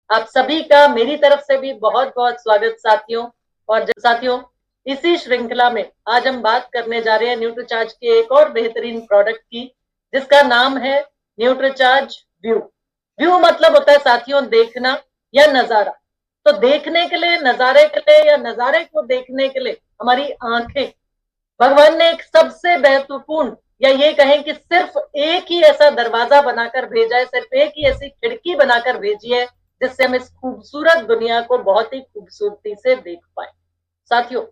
आप सभी का मेरी तरफ से भी बहुत बहुत स्वागत साथियों। और साथियों, इसी श्रृंखला में आज हम बात करने जा रहे हैं न्यूट्रीचार्ज के एक और बेहतरीन प्रोडक्ट की, जिसका नाम है न्यूट्रीचार्ज व्यू। व्यू मतलब होता है साथियों देखना या नजारा। तो देखने के लिए, नजारे के लिए या नजारे को देखने के लिए हमारी आंखें भगवान ने एक सबसे महत्वपूर्ण, या ये कहें कि सिर्फ एक ही ऐसा दरवाजा बनाकर भेजा है, सिर्फ एक ही ऐसी खिड़की बनाकर भेजी है जिससे हम इस खूबसूरत दुनिया को बहुत ही खूबसूरती से देख पाए। साथियों,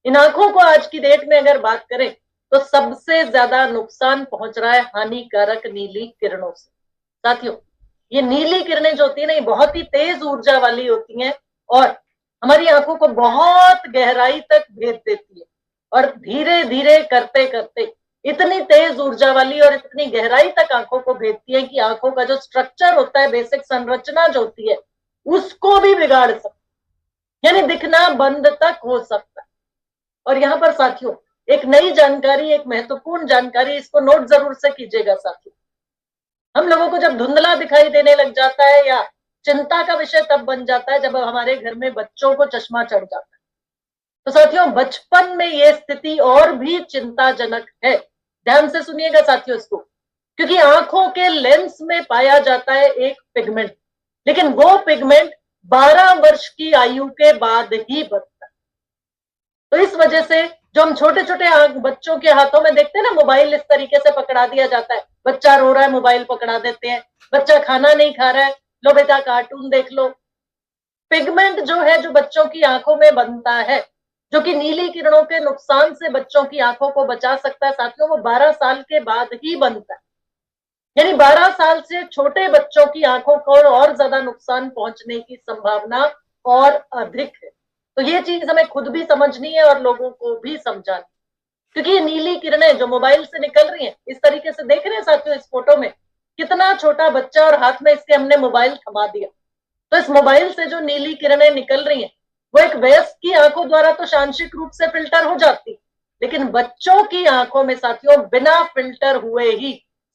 इन आंखों को आज की डेट में अगर बात करें तो सबसे ज्यादा नुकसान पहुंच रहा है हानिकारक नीली किरणों से। साथियों, ये नीली किरणें जो होती है ना, ये बहुत ही तेज ऊर्जा वाली होती हैं और हमारी आंखों को बहुत गहराई तक भेद देती है। और धीरे धीरे करते करते इतनी तेज ऊर्जा वाली और इतनी गहराई तक आंखों को भेदती है कि आंखों का जो स्ट्रक्चर होता है, बेसिक संरचना जो होती है, उसको भी बिगाड़ सकती है, यानी दिखना बंद तक हो सकता है। और यहां पर साथियों एक नई जानकारी, एक महत्वपूर्ण जानकारी, इसको नोट जरूर से कीजिएगा साथियों। हम लोगों को जब धुंधला दिखाई देने लग जाता है या चिंता का विषय तब बन जाता है जब हमारे घर में बच्चों को चश्मा चढ़ जाता है। तो साथियों, बचपन में यह स्थिति और भी चिंताजनक है। ध्यान से सुनिएगा साथियों इसको, क्योंकि आंखों के लेंस में पाया जाता है एक पिगमेंट, लेकिन वो पिगमेंट 12 वर्ष की आयु के बाद ही बनता है। तो इस वजह से जो हम छोटे छोटे बच्चों के हाथों में देखते हैं ना, मोबाइल इस तरीके से पकड़ा दिया जाता है, बच्चा रो रहा है मोबाइल पकड़ा देते हैं, बच्चा खाना नहीं खा रहा है, लो बेटा कार्टून देख लो। पिगमेंट जो है, जो बच्चों की आंखों में बनता है, जो कि नीली किरणों के नुकसान से बच्चों की आंखों को बचा सकता है साथियों, वो 12 साल के बाद ही बनता है। यानी 12 साल से छोटे बच्चों की आंखों को और ज्यादा नुकसान पहुंचने की संभावना और अधिक है। तो ये चीज हमें खुद भी समझनी है और लोगों को भी समझानी, क्योंकि ये नीली किरणें जो मोबाइल से निकल रही हैं, इस तरीके से देख रहे हैं साथियों इस फोटो में, कितना छोटा बच्चा और हाथ में इसके हमने मोबाइल थमा दिया। तो इस मोबाइल से जो नीली किरणें निकल रही हैं वो एक वयस्क की आंखों द्वारा तो आंशिक रूप से फिल्टर हो जाती, लेकिन बच्चों की आंखों में साथियों बिना फिल्टर हुए ही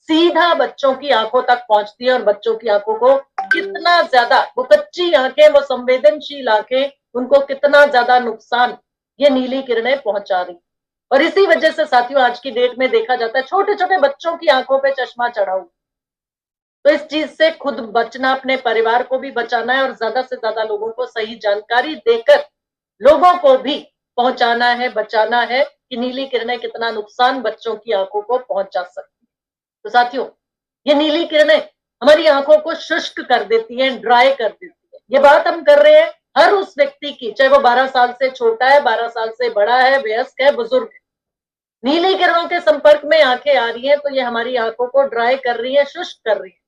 सीधा बच्चों की आंखों तक पहुंचती है। और बच्चों की आंखों को कितना ज्यादा, वो कच्ची आंखें, वो संवेदनशील आंखें, उनको कितना ज्यादा नुकसान ये नीली किरणें पहुंचा रही। और इसी वजह से साथियों आज की डेट में देखा जाता है छोटे छोटे बच्चों की आंखों पे चश्मा चढ़ा हुआ। तो इस चीज से खुद बचना, अपने परिवार को भी बचाना है और ज्यादा से ज्यादा लोगों को सही जानकारी देकर लोगों को भी पहुंचाना है, बचाना है कि नीली किरणें कितना नुकसान बच्चों की आंखों को पहुंचा सकती है। तो साथियों, ये नीली किरणें हमारी आंखों को शुष्क कर देती हैं, ड्राई कर देती है। ये बात हम कर रहे हैं हर उस व्यक्ति की, चाहे वो 12 साल से छोटा है, 12 साल से बड़ा है, वयस्क है, बुजुर्ग है। नीली किरणों के संपर्क में आंखें आ रही हैं तो ये हमारी आंखों को ड्राई कर रही है, शुष्क कर रही है।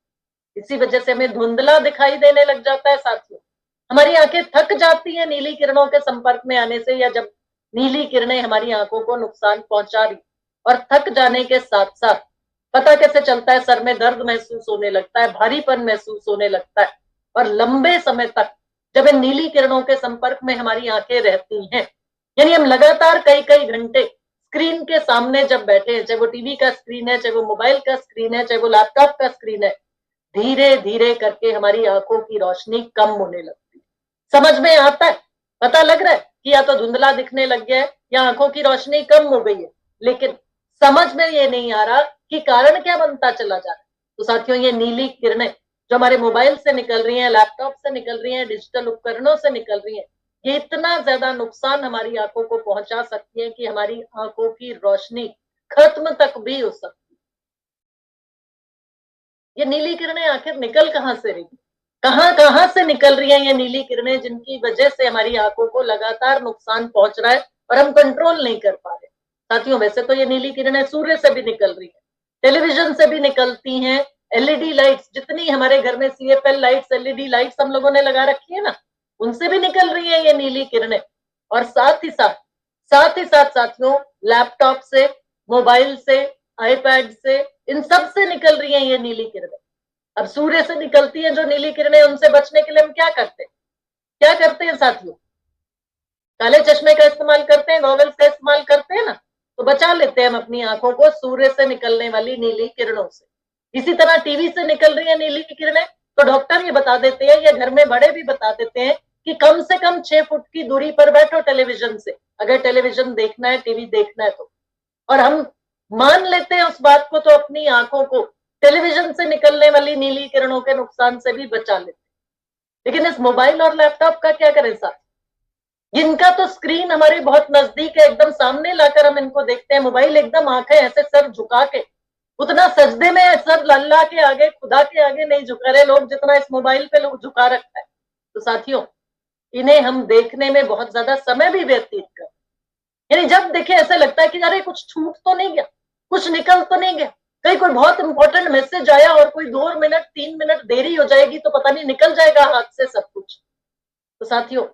इसी वजह से हमें धुंधला दिखाई देने लग जाता है साथियों। हमारी आंखें थक जाती हैं नीली किरणों के संपर्क में आने से, या जब नीली किरणें हमारी आंखों को नुकसान पहुंचा रही। और थक जाने के साथ साथ पता कैसे चलता है, सर में दर्द महसूस होने लगता है, भारीपन महसूस होने लगता है। और लंबे समय तक जब इन नीली किरणों के संपर्क में हमारी आंखें रहती हैं, यानी हम लगातार कई कई घंटे स्क्रीन के सामने जब बैठे हैं, चाहे वो टीवी का स्क्रीन है, चाहे वो मोबाइल का स्क्रीन है, चाहे वो लैपटॉप का स्क्रीन है, धीरे धीरे करके हमारी आंखों की रोशनी कम होने लगती है। समझ में आता है, पता लग रहा है कि या तो धुंधला दिखने लग गया है या आंखों की रोशनी कम हो गई है, लेकिन समझ में ये नहीं आ रहा कि कारण क्या बनता चला जा रहा है। तो साथियों, ये नीली किरणें जो हमारे मोबाइल से निकल रही हैं, लैपटॉप से निकल रही हैं, डिजिटल उपकरणों से निकल रही हैं, ये इतना ज्यादा नुकसान हमारी आंखों को पहुंचा सकती है कि हमारी आंखों की रोशनी खत्म तक भी हो सकती है। ये नीली किरणें आखिर निकल कहां से रही, कहां कहां से निकल रही हैं ये नीली किरणें, जिनकी वजह से हमारी आंखों को लगातार नुकसान पहुंच रहा है और हम कंट्रोल नहीं कर पा रहे। साथियों, वैसे तो ये नीली किरणें सूर्य से भी निकल रही है, टेलीविजन से भी निकलती हैं, एलईडी लाइट्स, जितनी हमारे घर में सीएफएल लाइट्स, एलईडी लाइट्स हम लोगों ने लगा रखी है ना, उनसे भी निकल रही है ये नीली किरणें। और साथ ही साथ साथियों, लैपटॉप से, मोबाइल से, आईपैड से, इन सब से निकल रही है ये नीली किरणें। अब सूर्य से निकलती है जो नीली किरणें, उनसे बचने के लिए हम क्या करते हैं साथियों? काले चश्मे का इस्तेमाल करते हैं, गॉगल्स का इस्तेमाल करते हैं ना, तो बचा लेते हैं हम अपनी आंखों को सूर्य से निकलने वाली नीली किरणों से। इसी तरह टीवी से निकल रही है नीली किरणें, तो डॉक्टर ये बता देते हैं, या घर में बड़े भी बता देते हैं कि कम से कम 6 फुट की दूरी पर बैठो टेलीविजन से, अगर टेलीविजन देखना है, टीवी देखना है तो। और हम मान लेते हैं उस बात को, तो अपनी आंखों को टेलीविजन से निकलने वाली नीली किरणों के नुकसान से भी बचा लेते हैं। लेकिन इस मोबाइल और लैपटॉप का क्या करें साथ, जिनका तो स्क्रीन हमारे बहुत नजदीक है, एकदम सामने लाकर हम इनको देखते हैं। मोबाइल एकदम आंखें ऐसे सर झुका के, उतना सजदे में सर अल्लाह के आगे, खुदा के आगे नहीं झुका रहे लोग जितना इस मोबाइल पे लोग झुका रखा है। तो साथियों, इन्हें हम देखने में बहुत ज्यादा समय भी व्यतीत कर, यानी जब देखे ऐसे लगता है कि अरे कुछ छूट तो नहीं गया, कुछ निकल तो नहीं गया, कहीं कोई बहुत इंपॉर्टेंट मैसेज आया और कोई 2 मिनट 3 मिनट देरी हो जाएगी तो पता नहीं निकल जाएगा हाथ से सब कुछ। तो साथियों,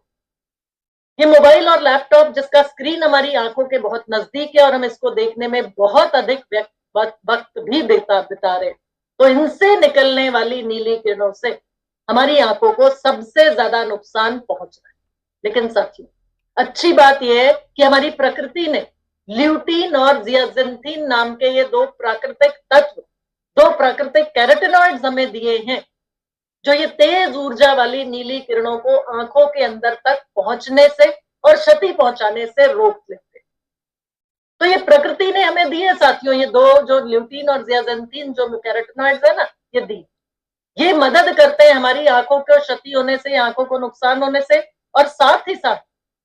ये मोबाइल और लैपटॉप जिसका स्क्रीन हमारी आंखों के बहुत नजदीक है और हम इसको देखने में बहुत अधिक वक्त भी बिता रहे, तो इनसे निकलने वाली नीली किरणों से हमारी आंखों को सबसे ज्यादा नुकसान पहुंच रहा है। लेकिन साथियों, अच्छी बात यह है कि हमारी प्रकृति ने ल्यूटीन और जियाजिंथीन नाम के ये 2 प्राकृतिक तत्व, 2 प्राकृतिक कैरोटिनॉइड्स हमें दिए हैं, जो ये तेज ऊर्जा वाली नीली किरणों को आंखों के अंदर तक पहुंचने से और क्षति पहुंचाने से रोक लेते। तो ये प्रकृति ने हमें दिए साथियों, ये 2 जो ल्यूटीन और जियाजिंथीन जो कैरोटिनॉइड्स है ना, ये दी, ये मदद करते हैं हमारी आंखों को क्षति होने से, आंखों को नुकसान होने से, और साथ ही साथ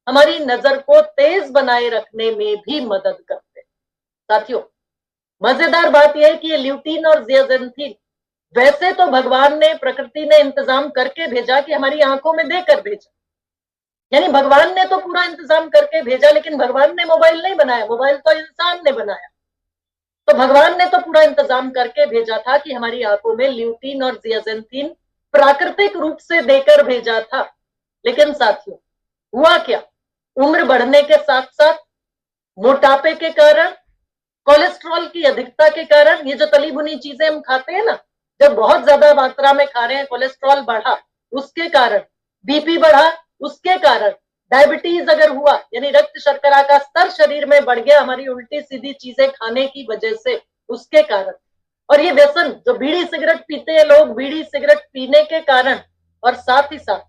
हमारी नजर को तेज बनाए रखने में भी मदद करते हैं। साथियों, मजेदार बात यह है कि ये ल्यूटीन और जियाजिंथीन वैसे तो भगवान ने, प्रकृति ने इंतजाम करके भेजा कि हमारी आंखों में देकर भेजा, यानी भगवान ने तो पूरा इंतजाम करके भेजा, लेकिन भगवान ने मोबाइल नहीं बनाया, मोबाइल तो इंसान ने बनाया। तो भगवान ने तो पूरा इंतजाम करके भेजा था कि हमारी आंखों में ल्यूटीन और जियाजिंथीन प्राकृतिक रूप से देकर भेजा था। लेकिन साथियों, हुआ क्या, उम्र बढ़ने के साथ साथ मोटापे के कारण, कोलेस्ट्रॉल की अधिकता के कारण, ये जो तली भुनी चीजें हम खाते हैं ना, जब बहुत ज्यादा मात्रा में खा रहे हैं, कोलेस्ट्रॉल बढ़ा उसके कारण, बीपी बढ़ा उसके कारण, डायबिटीज अगर हुआ यानी रक्त शर्करा का स्तर शरीर में बढ़ गया हमारी उल्टी सीधी चीजें खाने की वजह से, उसके कारण, और ये व्यसन जो बीड़ी सिगरेट पीते हैं लोग, बीड़ी सिगरेट पीने के कारण, और साथ ही साथ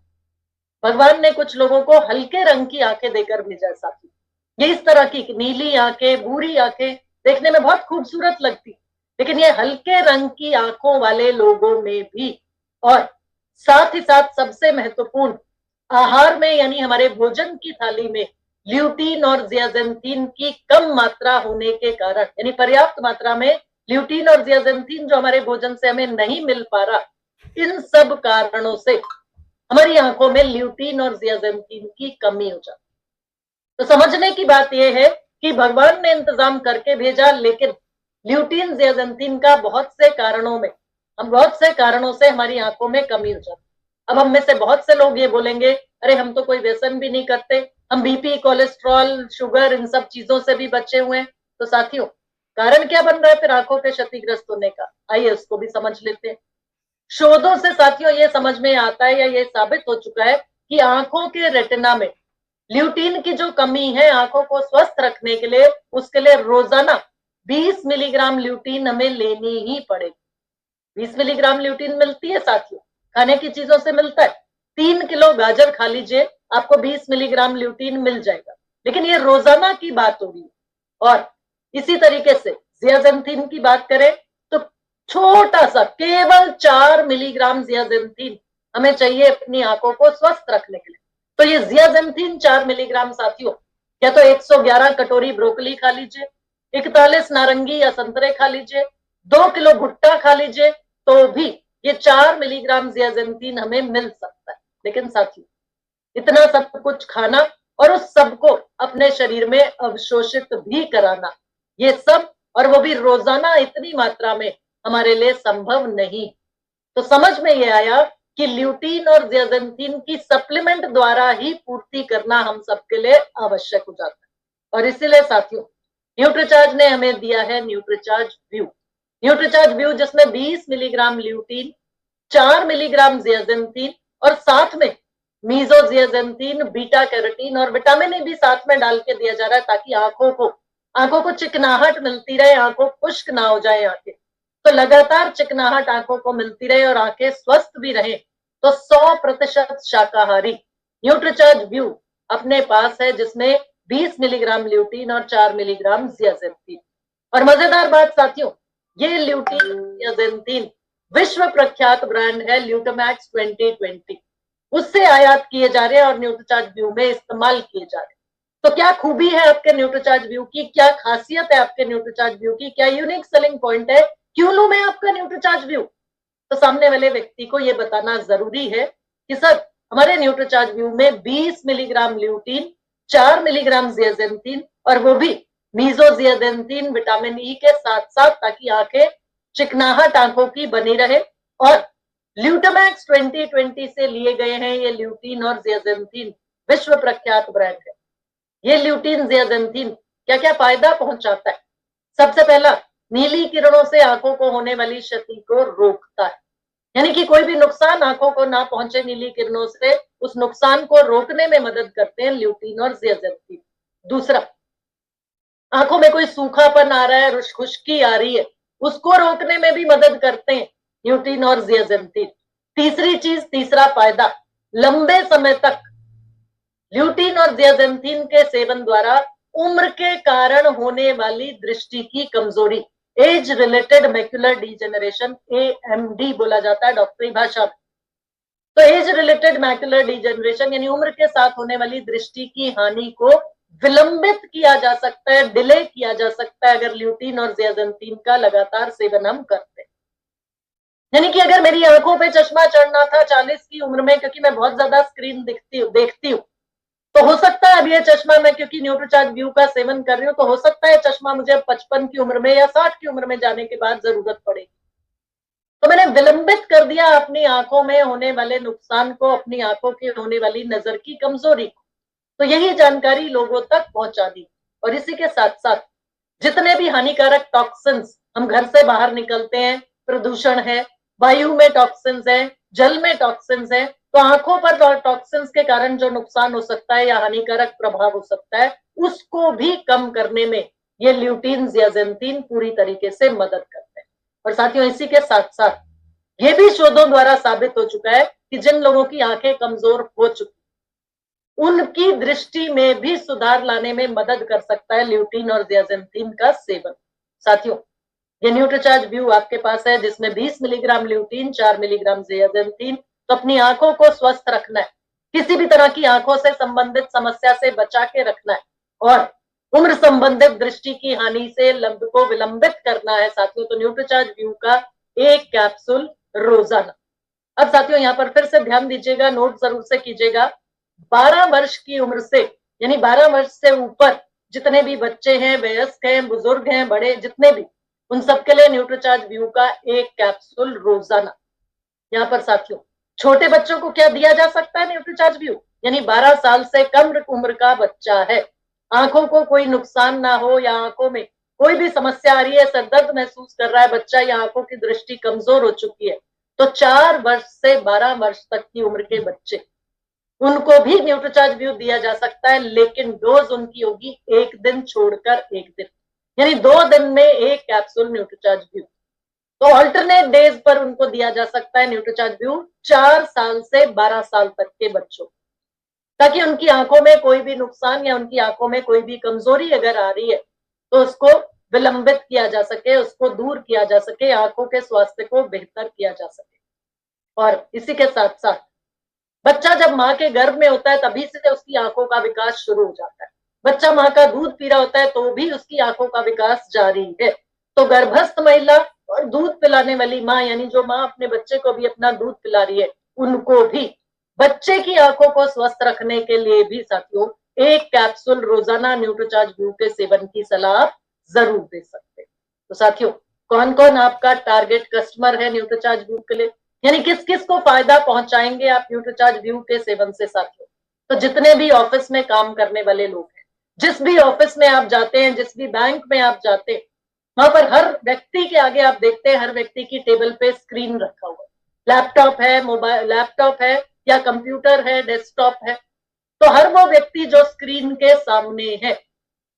भगवान ने कुछ लोगों को हल्के रंग की आंखें देकर भेजा साथी। ये इस तरह की नीली आंखें, भूरी आंखें देखने में बहुत खूबसूरत लगती, लेकिन ये हल्के रंग की आंखों वाले लोगों में भी, और साथ ही साथ सबसे महत्वपूर्ण, आहार में यानी हमारे भोजन की थाली में ल्यूटीन और जियाजिंथीन की कम मात्रा होने के कारण, यानी पर्याप्त मात्रा में ल्यूटीन और जियाजिंथीन जो हमारे भोजन से हमें नहीं मिल पा रहा, इन सब कारणों से हमारी आंखों में ल्यूटीन और जियाजिंथीन की कमी हो जाती। तो समझने की बात यह है कि भगवान ने इंतजाम करके भेजा, लेकिन ल्यूटीन जियाजिंथीन का बहुत से कारणों से हमारी आंखों में कमी हो जाती। अब हम में से बहुत से लोग ये बोलेंगे, अरे हम तो कोई व्यसन भी नहीं करते, हम बीपी, कोलेस्ट्रॉल, शुगर, इन सब चीजों से भी बचे हुए हैं। तो साथियों, कारण क्या बन रहा है फिर आंखों के क्षतिग्रस्त होने का, आइए उसको भी समझ लेते हैं। शोधों से साथियों ये समझ में आता है, या ये साबित हो चुका है कि आंखों के रेटिना में ल्यूटीन की जो कमी है, आंखों को स्वस्थ रखने के लिए, उसके लिए रोजाना 20 मिलीग्राम ल्यूटीन हमें लेनी ही पड़ेगी। 20 मिलीग्राम ल्यूटीन मिलती है साथियों, खाने की चीजों से मिलता है। 3 किलो गाजर खा लीजिए, आपको 20 मिलीग्राम ल्यूटीन मिल जाएगा, लेकिन ये रोजाना की बात हो रही है। और इसी तरीके से जियाजिंथीन की बात करें तो छोटा सा केवल 4 मिलीग्राम जियाजिंथीन हमें चाहिए अपनी आंखों को स्वस्थ रखने के लिए। तो ये जियाजिंथीन 4 मिलीग्राम साथियों, या तो 111 कटोरी ब्रोकली खा लीजिए, 41 नारंगी या संतरे खा लीजिए, 2 किलो भुट्टा खा लीजिए, तो भी ये 4 मिलीग्राम जियाजिंथीन हमें मिल सकता है। लेकिन साथियों, इतना सब कुछ खाना और उस सबको अपने शरीर में अवशोषित भी कराना, ये सब, और वो भी रोजाना इतनी मात्रा में, हमारे लिए संभव नहीं। तो समझ में ये आया कि ल्यूटीन और जियाजिंथीन की सप्लीमेंट द्वारा ही पूर्ति करना हम सबके लिए आवश्यक हो जाता है। और इसीलिए साथियों, न्यूट्रीचार्ज ने हमें दिया है न्यूट्रीचार्ज व्यू। न्यूट्रीचार्ज व्यू जिसमें 20 मिलीग्राम ल्यूटीन, 4 मिलीग्राम जियाजिंथीन और साथ में मीजोजियाजिंथीन, बीटा कैरोटीन और विटामिन ए भी साथ में डाल के दिया जा रहा है, ताकि आंखों को चिकनाहट मिलती रहे, आंखों खुश्क ना हो जाए आंखें। तो लगातार चिकनाहट आंखों को मिलती रहे और आंखें स्वस्थ भी रहे, तो 100% शाकाहारी न्यूट्रीचार्ज व्यू अपने पास है, जिसमें 20 मिलीग्राम ल्यूटीन और 4 मिलीग्राम जियाजेंथीन। और मजेदार बात साथियों, ये ल्यूटीन जियाजेंथीन विश्व प्रख्यात ब्रांड है ल्यूटामैक्स 2020, उससे आयात किए जा रहे हैं और न्यूट्रीचार्ज व्यू में इस्तेमाल किए जा रहे हैं। तो क्या खूबी है आपके न्यूट्रीचार्ज व्यू की, क्या खासियत है आपके न्यूट्रीचार्ज व्यू की, क्या यूनिक सेलिंग पॉइंट है, क्यों लूं मैं आपका न्यूट्रीचार्ज व्यू? तो सामने वाले व्यक्ति को यह बताना जरूरी है कि सर, हमारे न्यूट्रीचार्ज व्यू में 20 मिलीग्राम ल्यूटीन, 4 मिलीग्राम जियाजेंथीन और वो भी मीजोजियाडेंथीन विटामिन ई के साथ साथ, ताकि आंखें चिकनाहट आंखों की बनी रहे। और ल्यूटामैक्स 2020 से लिए गए हैं ये ल्यूटीन और जियाजेंथीन, विश्व प्रख्यात ब्रांड है। ये ल्यूटीन जियाजेंथीन क्या क्या फायदा पहुंचाता है? सबसे पहला, नीली किरणों से आंखों को होने वाली क्षति को रोकता है, यानी कि कोई भी नुकसान आंखों को ना पहुंचे नीली किरणों से, उस नुकसान को रोकने में मदद करते हैं ल्यूटीन और जियाजेंथीन। दूसरा, आंखों में कोई सूखापन आ रहा है, खुश्की आ रही है, उसको रोकने में भी मदद करते हैं ल्यूटीन और जियाजेंथीन। तीसरी चीज, तीसरा फायदा, लंबे समय तक ल्यूटीन और जियाजेंथीन के सेवन द्वारा उम्र के कारण होने वाली दृष्टि की कमजोरी, age related macular degeneration, AMD बोला जाता है डॉक्टरी भाषा में। तो एज रिलेटेड मैक्युलर डिजेनरेशन यानी उम्र के साथ होने वाली दृष्टि की हानि को विलंबित किया जा सकता है, डिले किया जा सकता है, अगर ल्यूटीन और जियाजेंथीन का लगातार सेवन हम करते हैं। यानी कि अगर मेरी आंखों पे चश्मा चढ़ना था 40 की उम्र में, क्योंकि मैं बहुत ज्यादा स्क्रीन देखती हूँ, तो हो सकता है अब ये चश्मा, मैं क्योंकि न्यूट्रीचार्ज व्यू का सेवन कर रही हूँ, तो हो सकता है चश्मा मुझे 55 की उम्र में या 60 की उम्र में जाने के बाद जरूरत पड़ेगी। तो मैंने विलंबित कर दिया अपनी आंखों में होने वाले नुकसान को, अपनी आंखों की होने वाली नजर की कमजोरी को। तो यही जानकारी लोगों तक पहुंचा दी। और इसी के साथ साथ जितने भी हानिकारक टॉक्सिन्स हम घर से बाहर निकलते हैं, प्रदूषण है, वायु में टॉक्सिन्स है, जल में टॉक्सिन्स है, तो आंखों पर टॉक्सिन्स के कारण जो नुकसान हो सकता है या हानिकारक प्रभाव हो सकता है, उसको भी कम करने में ये ल्यूटीन जियाजेंथीन पूरी तरीके से मदद करते हैं। और साथियों, इसी के साथ साथ ये भी शोधों द्वारा साबित हो चुका है कि जिन लोगों की आंखें कमजोर हो चुकी, उनकी दृष्टि में भी सुधार लाने में मदद कर सकता है ल्यूटीन और जियाजेंथीन का सेवन। साथियों, ये न्यूट्रीचार्ज व्यू आपके पास है, जिसमें 20 मिलीग्राम ल्यूटीन, 4 मिलीग्राम जियाजेंथीन। तो अपनी आंखों को स्वस्थ रखना है, किसी भी तरह की आंखों से संबंधित समस्या से बचा के रखना है और उम्र संबंधित दृष्टि की हानि से को विलंबित करना है साथियों, तो न्यूट्रीचार्ज व्यू का एक कैप्सूल रोजाना। अब साथियों, यहाँ पर फिर से ध्यान दीजिएगा, नोट जरूर से कीजिएगा, 12 वर्ष की उम्र से यानी 12 वर्ष से ऊपर जितने भी बच्चे हैं, वयस्क हैं, बुजुर्ग हैं, बड़े जितने भी, उन सबके लिए न्यूट्रीचार्ज व्यू का एक कैप्सूल रोजाना। यहाँ पर साथियों, छोटे बच्चों को क्या दिया जा सकता है न्यूट्रीचार्ज व्यू, यानी 12 साल से कम उम्र का बच्चा है, आंखों को कोई नुकसान ना हो या आंखों में कोई भी समस्या आ रही है, सरदर्द महसूस कर रहा है बच्चा या आंखों की दृष्टि कमजोर हो चुकी है, तो 4 वर्ष से 12 वर्ष तक की उम्र के बच्चे, उनको भी न्यूट्रीचार्ज व्यू दिया जा सकता है, लेकिन डोज उनकी होगी एक दिन छोड़कर एक दिन, यानी 2 दिन में एक कैप्सूल न्यूट्रीचार्ज व्यू। तो ऑल्टरनेट डेज पर उनको दिया जा सकता है न्यूट्रीचार्ज व्यू 4 साल से 12 साल तक के बच्चों, ताकि उनकी आंखों में कोई भी नुकसान या उनकी आंखों में कोई भी कमजोरी अगर आ रही है तो उसको विलंबित किया जा सके, उसको दूर किया जा सके, आंखों के स्वास्थ्य को बेहतर किया जा सके। और इसी के साथ साथ बच्चा जब माँ के गर्भ में होता है तभी से उसकी आंखों का विकास शुरू हो जाता है, बच्चा माँ का दूध पी रहा होता है तो भी उसकी आंखों का विकास जारी है। तो गर्भस्थ महिला और दूध पिलाने वाली माँ, यानी जो माँ अपने बच्चे को भी अपना दूध पिला रही है, उनको भी बच्चे की आंखों को स्वस्थ रखने के लिए भी साथियों एक कैप्सूल रोजाना न्यूट्रीचार्ज व्यू के सेवन की सलाह जरूर दे सकते हैं। तो साथियों, कौन कौन आपका टारगेट कस्टमर है न्यूट्रीचार्ज व्यू के लिए, यानी किस किस को फायदा पहुंचाएंगे आप न्यूट्रीचार्ज व्यू के सेवन से साथियों? तो जितने भी ऑफिस में काम करने वाले लोग हैं, जिस भी ऑफिस में आप जाते हैं, जिस भी बैंक में आप जाते हैं, वहां पर हर व्यक्ति के आगे आप देखते हैं हर व्यक्ति की टेबल पे स्क्रीन रखा हुआ, लैपटॉप है, मोबाइल लैपटॉप है या कंप्यूटर है, डेस्कटॉप है। तो हर वो व्यक्ति जो स्क्रीन के सामने है,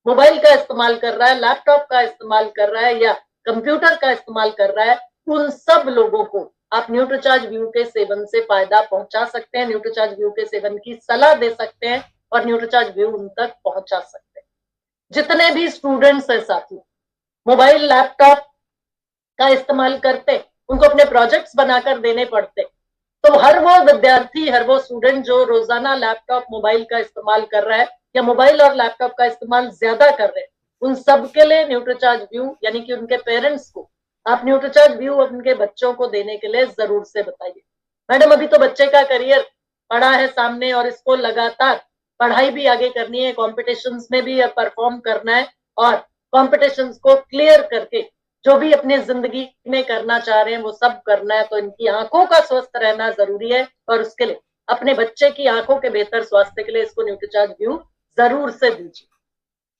मोबाइल का इस्तेमाल कर रहा है, लैपटॉप का इस्तेमाल कर रहा है या कंप्यूटर का इस्तेमाल कर रहा है, उन सब लोगों को आप न्यूट्रीचार्ज व्यू के सेवन से फायदा पहुंचा सकते हैं, न्यूट्रीचार्ज व्यू के सेवन की सलाह दे सकते हैं और न्यूट्रीचार्ज व्यू उन तक पहुंचा सकते हैं। जितने भी स्टूडेंट्स हैं साथियों, मोबाइल लैपटॉप का इस्तेमाल करते, उनको अपने प्रोजेक्ट्स बनाकर देने पड़ते, तो हर वो विद्यार्थी, हर वो स्टूडेंट जो रोजाना लैपटॉप मोबाइल का इस्तेमाल कर रहा है या मोबाइल और लैपटॉप का इस्तेमाल ज्यादा कर रहे हैं, उन सबके लिए न्यूट्रीचार्ज व्यू यानी कि उनके पेरेंट्स को आप न्यूट्रीचार्ज व्यू उनके बच्चों को देने के लिए जरूर से बताइए। मैडम अभी तो बच्चे का करियर पड़ा है सामने और इसको लगातार पढ़ाई भी आगे करनी है, कॉम्पिटिशन्स में भी परफॉर्म करना है और कॉम्पिटिशन्स को क्लियर करके जो भी अपनी जिंदगी में करना चाह रहे हैं वो सब करना है। तो इनकी आंखों का स्वस्थ रहना जरूरी है और उसके लिए अपने बच्चे की आंखों के बेहतर स्वास्थ्य के लिए इसको न्यूट्रीचार्ज व्यू जरूर से दीजिए।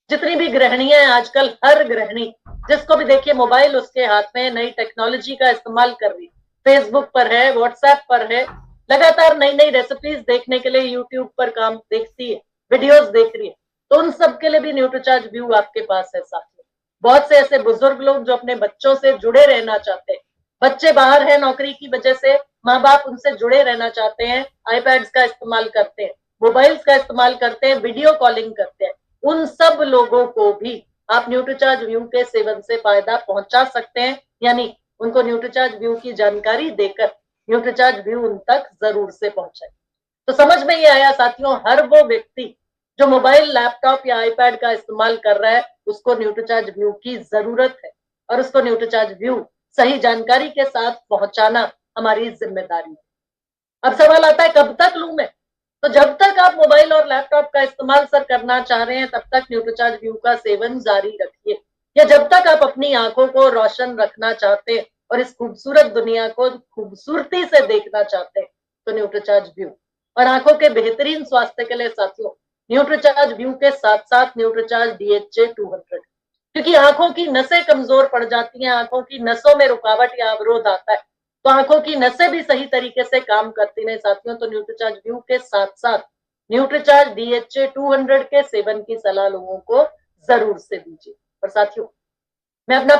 जितनी भी गृहिणियां हैं आजकल, हर गृहिणी जिसको भी देखिए मोबाइल उसके हाथ में, नई टेक्नोलॉजी का इस्तेमाल कर रही है, फेसबुक पर है, व्हाट्सएप पर है, लगातार नई नई रेसिपीज देखने के लिए यूट्यूब पर काम देखती है, वीडियोस देख रही है, तो उन सब के लिए भी न्यूट्रीचार्ज व्यू आपके पास है साथियों। बहुत से ऐसे बुजुर्ग लोग जो अपने बच्चों से जुड़े रहना चाहते हैं, बच्चे बाहर है नौकरी की वजह से, माँ बाप उनसे जुड़े रहना चाहते हैं, आईपैड्स का इस्तेमाल करते हैं, मोबाइल्स का इस्तेमाल करते हैं, वीडियो कॉलिंग करते हैं, उन सब लोगों को भी आप न्यूट्रीचार्ज व्यू के सेवन से फायदा पहुंचा सकते हैं, यानी उनको न्यूट्रीचार्ज व्यू की जानकारी देकर न्यूट्रीचार्ज व्यू उन तक जरूर से पहुंचाए। तो समझ में ये आया साथियों, हर वो व्यक्ति जो मोबाइल लैपटॉप या आईपैड का इस्तेमाल कर रहा है उसको न्यूट्रीचार्ज व्यू की जरूरत है और उसको न्यूट्रीचार्ज व्यू सही जानकारी के साथ पहुंचाना हमारी जिम्मेदारी है। अब सवाल आता है कब तक लूं मैं? तो जब तक आप मोबाइल और लैपटॉप का इस्तेमाल सर करना चाह रहे हैं तब तक न्यूट्रीचार्ज व्यू का सेवन जारी रखिए, या जब तक आप अपनी आंखों को रोशन रखना चाहते हैं और इस खूबसूरत दुनिया को खूबसूरती से देखना चाहते हैं तो न्यूट्रीचार्ज व्यू। और आंखों के बेहतरीन स्वास्थ्य के लिए साथियों न्यूट्रीचार्ज व्यू के साथ साथ न्यूट्रीचार्ज DHA 200, क्योंकि आंखों की नसें कमजोर पड़ जाती हैं, आंखों की नसों में रुकावट या अवरोध आता है, तो आंखों की नसें भी सही तरीके से काम करती नहीं साथियों, तो न्यूट्रीचार्ज व्यू के साथ साथ न्यूट्रीचार्ज DHA 200 के सेवन की सलाह लोगों को जरूर से दीजिए। और साथियों मैं अपना